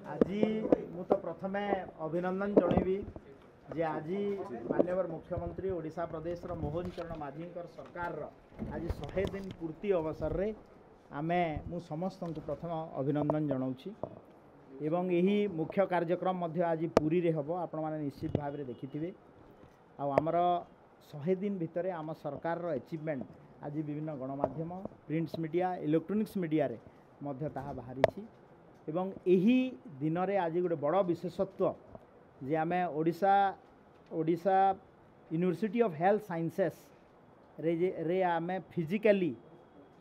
आज मु तो प्रथमे अभिनंदन जनइबी जे आज माननीय मुख्यमंत्री ओडिशा प्रदेश मोहन चरण माझी सरकार आज 100 दिन पूर्ति अवसर रे आमे मु समस्त को प्रथम अभिनंदन जनाऊँगी एवं यही मुख्य कार्यक्रम आज पुरी रे हबो आपण माने निश्चित भाव में देखिथिबे आमर 100 दिन भितर आम सरकार अचीवमेंट आज विभिन्न गणमाध्यम प्रिंट्स मीडिया इलेक्ट्रोनिक्स मीडिया रे मध्य ताहा बाहरी एवं यही दिन रे आज गोटे बड़ विशेषत्व जे आमे Odisha university of health sciences रे आमे फिजिकली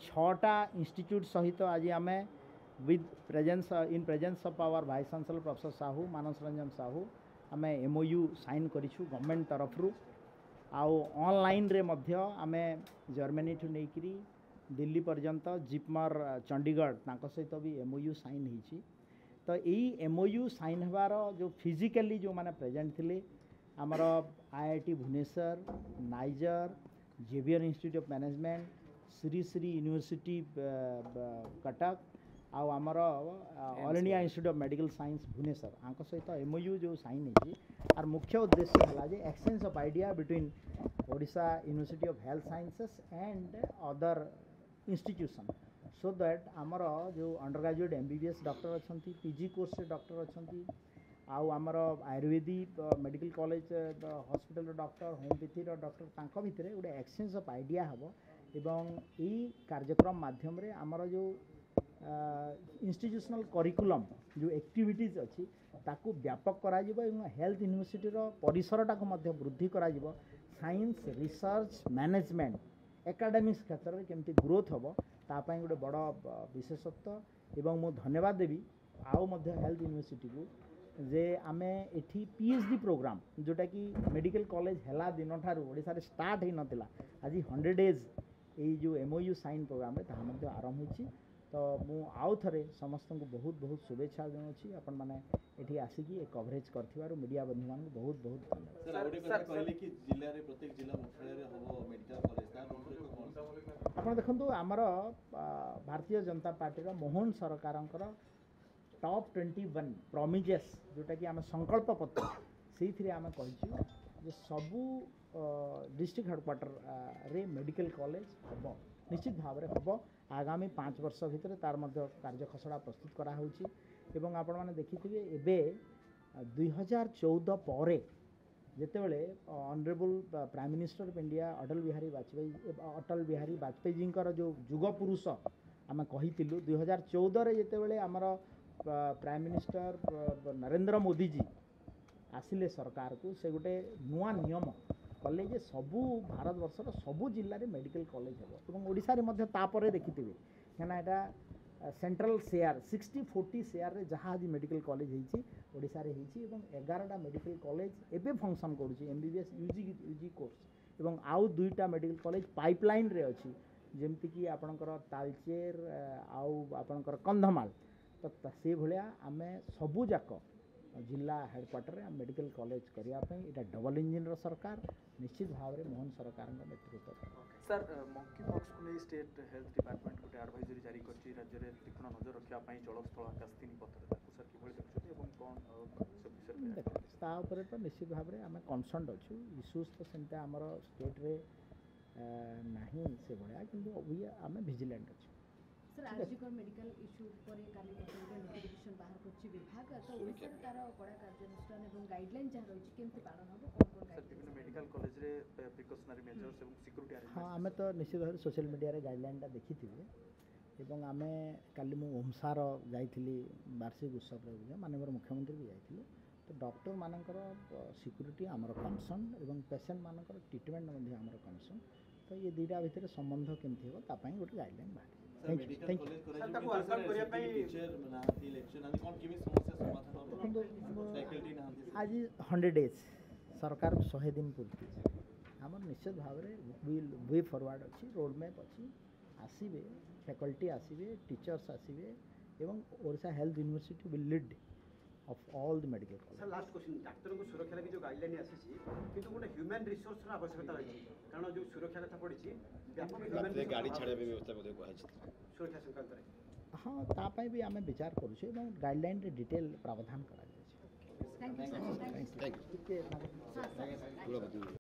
6टा इंस्टीट्यूट सहित आज आमे with presence in presence of our vice chancellor professor Sahu Manas Ranjan Sahu आमे एमओयू साइन करिछु गवर्नमेंट तरफ रु आउ ऑनलाइन रे मध्य आमे जर्मनी ठु नेकरी दिल्ली पर्यंत जिपमर चंडीगढ़ तांक सहित भी एमओयू साइन होइछि तो यही एमओयू साइन हबार जो फिजिकली जो माने प्रेजेंट थिले आमर IIT Bhubaneswar NISER Xavier institute of management Shri Shri university Cuttack आउ आमर all India institute of medical science Bhubaneswar आंक सहित एमओयू जो साइन होइछि आर मुख्य उद्देश्य है जे exchange of idea between Odisha university of health sciences and other institution so that आमर जो अंडर ग्रेजुएट एमबीबीएस डॉक्टर अच्छा पीजी कोर्स से डॉक्टर अच्छा आउ आमर ayurvedic medical college hospital doctor homeopathy doctor तांको भितर गोटे एक्सचेंज ऑफ आइडिया हम एवं यही कार्यक्रम माध्यम रे आमर जो इंस्टीट्यूशनल करिकुलम जो एक्टिविटीज अच्छी ताकू व्यापक करा जिवो एवं हेल्थ यूनिवर्सिटी रो परिसरटा को मध्य वृद्धि करा जिवो साइंस रिसर्च मैनेजमेंट एकाडेमिक्स क्षेत्र में केमती ग्रोथ हम तापाई गोटे बड़ विशेषत्व एवं मु धन्यवाद देवी आउ मध्य हेल्थ यूनिवर्सिटी को जे आमे एठी पीएचडी प्रोग्राम जोटा कि मेडिकल कॉलेज हैला दिन ठारू ओडिसा रे स्टार्ट ही नथिला आज 100 डेज यही जो एमओयू साइन प्रोग्राम रे ताहा मध्य आरंभ होइछि तो मु आउ थरे समस्त को बहुत बहुत शुभेच्छा जनाउछि अपन माने एठी आसिकी कवरेज करथिबारु मीडिया बंधु मान को बहुत बहुत धन्यवाद। सर आउटे कथा कहले कि जिल्ला रे प्रत्येक जिल्ला मुख्यालय रे हबो मेडिकल कॉलेज ता आपण देखंतु हमर भारतीय जनता पार्टी रो मोहन सरकारंकर टॉप 21 प्रोमिजेस जोटा कि आम संकल्प पत्र से आम कही जे सबू डिस्ट्रिक्ट हेडक्वार्टर रे मेडिकल कॉलेज हम निश्चित भाव में हम आगामी 5 वर्ष भितर तार मध्य कार्य खसड़ा प्रस्तुत करा होउछि एवं आपण माने देखिथिबे एबे 2014 पर जेतेबेले honourable prime minister of India Atal Bihari Vajpayee ji जो युग पुरुष आम कहितिलु 2014 रे जेतेबेले आमर प्राइम मिनिस्टर नरेंद्र मोदी जी आसिले सरकार को से गोटे नुआ नियम कले जे सबू भारत वर्षर सबू जिले में मेडिकल कॉलेज हम ओडिशा रे मध्य तापरे देखिथिबे कना एटा सेंट्रल शेयर 60-40 शेयर रे जहाँ आज मेडिकल कॉलेज होइछि ओडिशा रे होइछि एवं 11टा मेडिकल कॉलेज एबे फंक्शन करूछि एमबीबीएस यूजी कोर्स एवं आउ 2टा मेडिकल कॉलेज पाइपलाइन रे अछि जेमति कि आपणकर तालचेर आउ आपणकर कंधमाल तो से भाया आम सबू जाक जिला हेडक्वार्टर रे मेडिकल कॉलेज करने यहाँ डबल इंजिन रो सरकार निश्चित भाव में मोहन सरकार नेतृत्व सर मंकी पॉक्स को नहीं स्टेट हेल्थ डिपार्टमेंट गोटे एडवाइजरी जारी करछि राज्य रे तीक्ष्ण नजर रखिया पई जलस्थल आकाश 3 पत्र ताकू सर किभଳି देखछथि एवं कोन सब विषय ता ऊपर तो निश्चित भाव में आम कनसर्न अच्छु इश्यूज तो सेमता आमर स्टेट रे नाही से भाया किंतु आम विजिलेंट अच्छु सर आर्जिकर मेडिकल इश्यू पर काली नोटिफिकेशन बाहर करछि विभाग तो ओडिसा तार कड़ा कार्यानुष्ठान एवं गाइडलाइन जहाँ रही केमती पालन हम कोन सर विभिन्न मेडिकल कॉलेज रे प्रिकॉशनरी मेजर्स एवं सिक्योरिटी अरेंजमेंट हाँ आम तो निश्चित भाव सोशल मीडिया रे गाइडलाइन टा देखिथिबे एवं आम काली मु ओमसार जाइथिली वार्षिक उत्सव रे माननीय मुख्यमंत्री भी जाइथिले तो डॉक्टर मानकर सिक्योरिटी आमर कनसर्न एवं पेशेंट मानकर ट्रीटमेंट मध्ये आमर कनसर्न तो ये दुईटा भितर संबंध केमती हो तापाई गोटे गाइडलाइन बाहर आज 100 डेज सरकार 100 दिन पूर्ति आम निश्चित भाव में वे फॉरवर्ड अच्छी रोड मैप अच्छी आसवे फैकल्टी आसवे टीचर्स आसवे एवं Odisha health university will lead of all the medical college. Sir last question doctor को सुरक्षा लगी जो गाइडलाइन आसी किंतु गोटे ह्यूमन रिसोर्स रा आवश्यकता रही कारण जो सुरक्षा कथा पड़ी व्यापक ह्यूमन गाड़ी छाड़े व्यवस्था को देखो आज सुरक्षा संक्रांत रे हाँ तापाई भी आम विचार करुचे गाइडलाइन रे डिटेल प्रावधान करा thank you sir thank you ଟିକେ